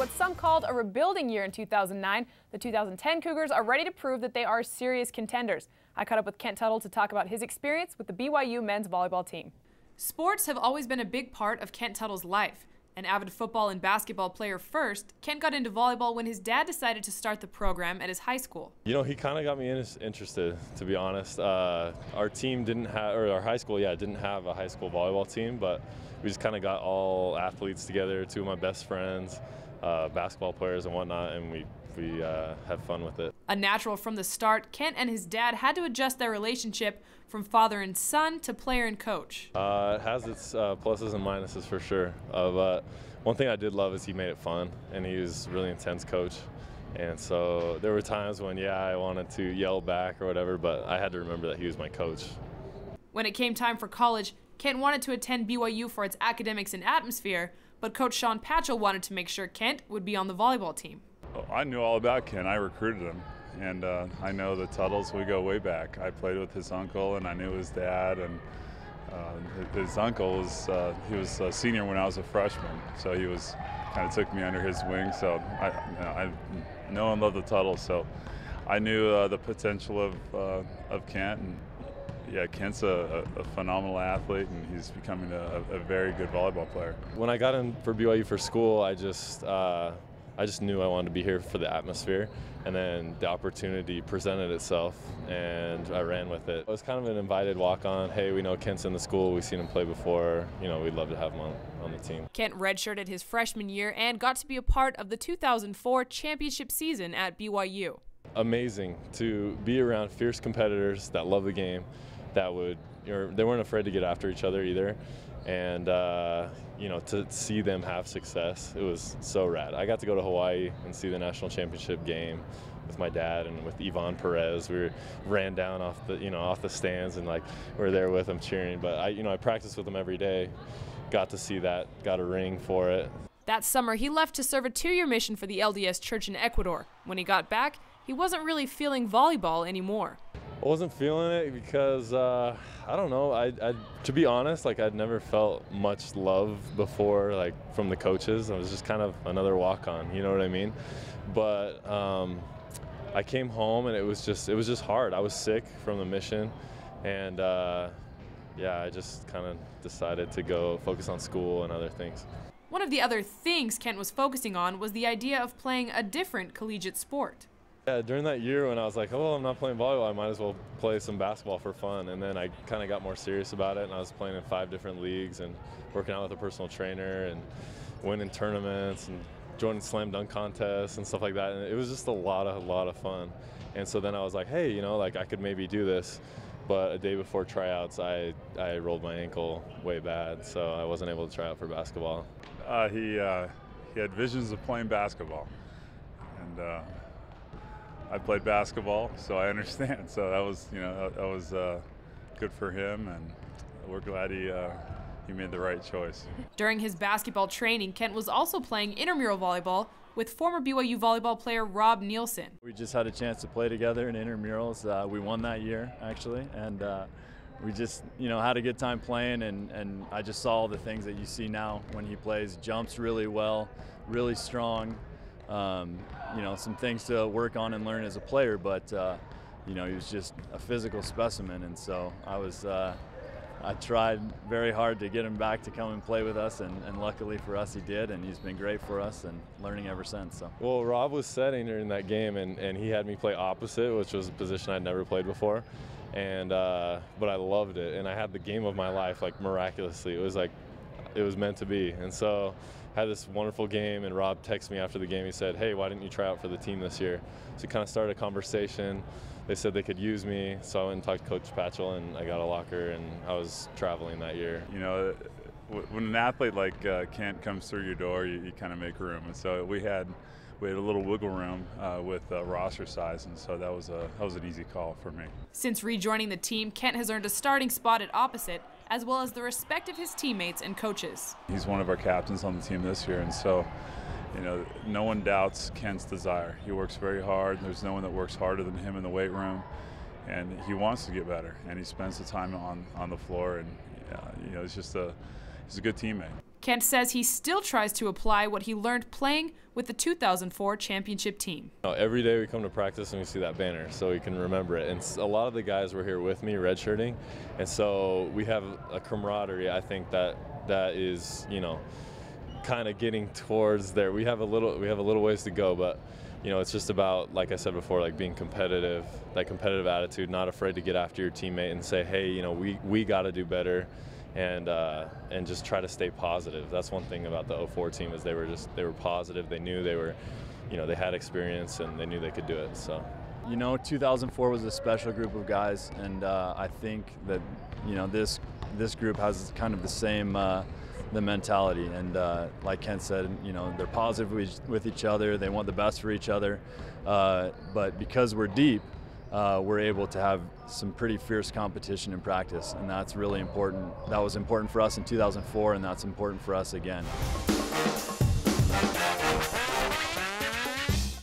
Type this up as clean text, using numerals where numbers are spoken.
what some called a rebuilding year in 2009, the 2010 Cougars are ready to prove that they are serious contenders. I caught up with Kent Tuttle to talk about his experience with the BYU men's volleyball team. Sports have always been a big part of Kent Tuttle's life. An avid football and basketball player first, Kent got into volleyball when his dad decided to start the program at his high school. You know, he kind of got me interested, to be honest. Our team didn't have, or our high school, didn't have a high school volleyball team, but we just kind of got all athletes together, two of my best friends, basketball players and whatnot, and we have fun with it. A natural from the start, Kent and his dad had to adjust their relationship from father and son to player and coach. It has its pluses and minuses for sure. But one thing I did love is he made it fun, and he was a really intense coach. And so there were times when, I wanted to yell back or whatever, but I had to remember that he was my coach. When it came time for college, Kent wanted to attend BYU for its academics and atmosphere, but Coach Sean Patchell wanted to make sure Kent would be on the volleyball team. I knew all about Ken. I recruited him, and I know the Tuttles. We go way back. I played with his uncle, and I knew his dad. And his uncle was he was a senior when I was a freshman, so he was kind of took me under his wing. So I know and love the Tuttles. So I knew the potential of Kent. And Kent's a phenomenal athlete, and he's becoming a very good volleyball player. When I got in for BYU for school, I just knew I wanted to be here for the atmosphere, and then the opportunity presented itself, and I ran with it. It was kind of an invited walk-on. Hey, we know Kent's in the school. We've seen him play before. You know, we'd love to have him on the team. Kent redshirted his freshman year and got to be a part of the 2004 championship season at BYU. Amazing to be around fierce competitors that love the game, that they weren't afraid to get after each other either. And, to see them have success, it was so rad. I got to go to Hawaii and see the national championship game with my dad and with Yvonne Perez. We ran down off the stands and we were there with them cheering. But I practiced with them every day, got to see that, got a ring for it. That summer, he left to serve a 2-year mission for the LDS Church in Ecuador. When he got back, he wasn't really feeling volleyball anymore. I wasn't feeling it because, I don't know, to be honest, I'd never felt much love before, from the coaches. I was just kind of another walk-on, you know what I mean? But I came home and it was just hard. I was sick from the mission, and I just kind of decided to go focus on school and other things. One of the other things Kent was focusing on was the idea of playing a different collegiate sport. Yeah, during that year when I was like, oh, I'm not playing volleyball, I might as well play some basketball for fun. And then I kind of got more serious about it, and I was playing in 5 different leagues and working out with a personal trainer and winning tournaments and joining slam dunk contests and stuff like that. And it was just a lot of fun. And so then I was like, hey, I could maybe do this. But a day before tryouts, I rolled my ankle way bad, so I wasn't able to try out for basketball. He had visions of playing basketball, and I played basketball, so I understand. So that was good for him, and we're glad he made the right choice. During his basketball training, Kent was also playing intramural volleyball with former BYU volleyball player Rob Nielsen. We just had a chance to play together in intramurals. We won that year, actually, and we just had a good time playing, and I just saw all the things that you see now when he plays. Jumps really well, really strong. Some things to work on and learn as a player, but he was just a physical specimen, and so I tried very hard to get him back to come and play with us, and luckily for us he did, and he's been great for us and learning ever since. So. Well, Rob was setting during that game, and he had me play opposite, which was a position I'd never played before, and but I loved it, and I had the game of my life miraculously. It was meant to be, and so I had this wonderful game, and Rob texted me after the game. He said, hey, why didn't you try out for the team this year? So we kind of started a conversation. They said they could use me, so I went and talked to Coach Patchell, and I got a locker, and I was traveling that year. When an athlete like Kent comes through your door, you kind of make room, and so we had a little wiggle room with roster size, and so that was an easy call for me. Since rejoining the team, Kent has earned a starting spot at opposite, as well as the respect of his teammates and coaches. He's one of our captains on the team this year, and so no one doubts Kent's desire. He works very hard. There's no one that works harder than him in the weight room, and he wants to get better, and he spends the time on the floor, and he's a good teammate. Kent says he still tries to apply what he learned playing with the 2004 championship team. Every day we come to practice and we see that banner so we can remember it. And a lot of the guys were here with me redshirting, and so we have a camaraderie, I think, that is, you know, kind of getting towards there. We have a little ways to go, but you know, it's just about, like I said before, like being competitive, that competitive attitude, not afraid to get after your teammate and say, hey, you know, we got to do better, and just try to stay positive. That's one thing about the 04 team, is they were positive. They knew they were, you know, they had experience and they knew they could do it. So, you know, 2004 was a special group of guys, and I think that, you know, this group has kind of the same the mentality, and like Kent said, you know, they're positive with each other. They want the best for each other, but because we're deep, we're able to have some pretty fierce competition in practice, and that's really important. That was important for us in 2004, and that's important for us again.